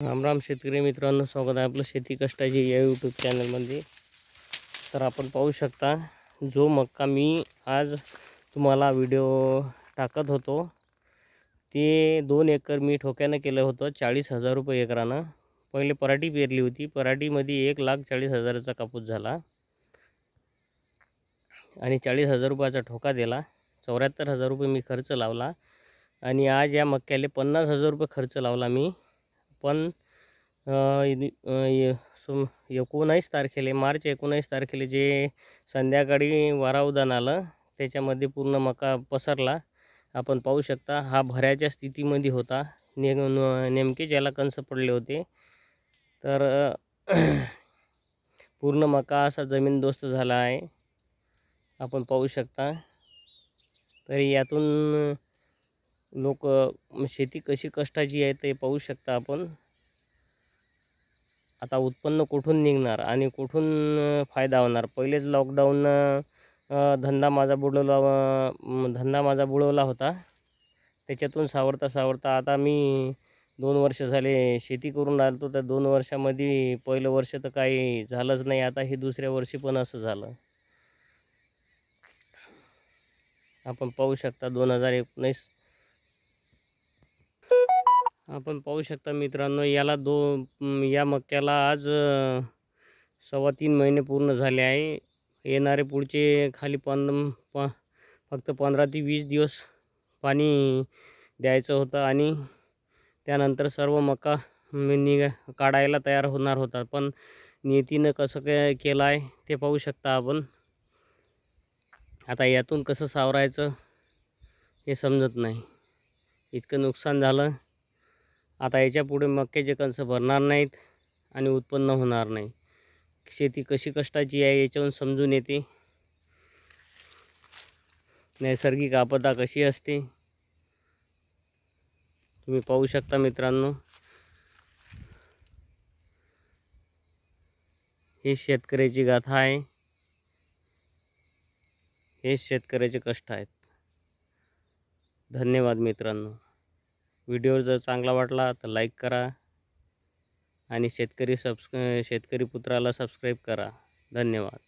राम राम शेतकरी मित्रांनो, स्वागत आहे आपलं शेती कष्टाची या यूट्यूब चॅनलमध्ये. तर आपण पाहू शकता, जो मक्का मी आज तुम्हाला व्हिडिओ टाकत होतो ते 2 एकर मी ठोक्यानं केलं होतं. 40,000 रुपये एकरानं. पहिले पराठी पेरली होती. पराठीमध्ये 1,40,000चा कापूस झाला आणि 40,000 रुपयाचा ठोका दिला. 74,000 रुपये मी खर्च लावला आणि आज या मक्याले 50,000 रुपये खर्च लावला मी. पण 19 तारखेला, मार्च 19 तारखेला जे संध्याकाळी वाराउदान आलं, त्याच्यामध्ये पूर्ण मका पसरला. आपण पाहू शकता, हा भऱ्याच्या स्थितीमध्ये होता. नेमके ज्याला कंस पडले होते. तर पूर्ण मका असा जमीनदोस्त झाला आहे, आपण पाहू शकता. तरी यातून लोक शेती कशी कष्टाची आहे ते पाहू शकता आपण. आता उत्पन्न कुठून निघणार आणि कुठून फायदा होणार. पहिलेच लॉकडाऊन धंदा माझा बुडवला होता. त्याच्यातून सावरता सावरता आता मी 2 वर्ष झाले शेती करून राहिलो. तर 2 वर्षामध्ये पहिलं वर्ष तर काही झालंच नाही. आता हे दुसऱ्या वर्षी पण असं झालं. आपण पाहू शकता 2019. आपण पाहू शकता मित्रांनो, या मक्याला आज 3.25 महिने पूर्ण झाले आहे. येणारे पुढचे खाली फक्त 15 ते 20 दिवस पाणी द्यायचं होतं आणि त्यानंतर सर्व मका काढायला तयार होणार होता. पण नियतीनं कसं काय केलं आहे ते पाहू शकता आपण. आता यातून कसं सावरायचं हे समजत नाही. इतकं नुकसान झालं. आता याच्यापुढे मक्याचे कणस भरणार नाहीत आणि उत्पन्न होणार नाही. शेती कशी कष्टाची आहे याच्यावरून समजून येते. नैसर्गिक आपदा कशी असते तुम्ही पाहू शकता मित्रांनो. ही शेतकऱ्याची गाथा आहे. हे शेतकऱ्याचे कष्ट आहेत. धन्यवाद मित्रांनो. व्हिडिओ जर चांगला वाटला तर लाईक करा आणि शेतकरी पुत्राला सबस्क्राईब करा. धन्यवाद.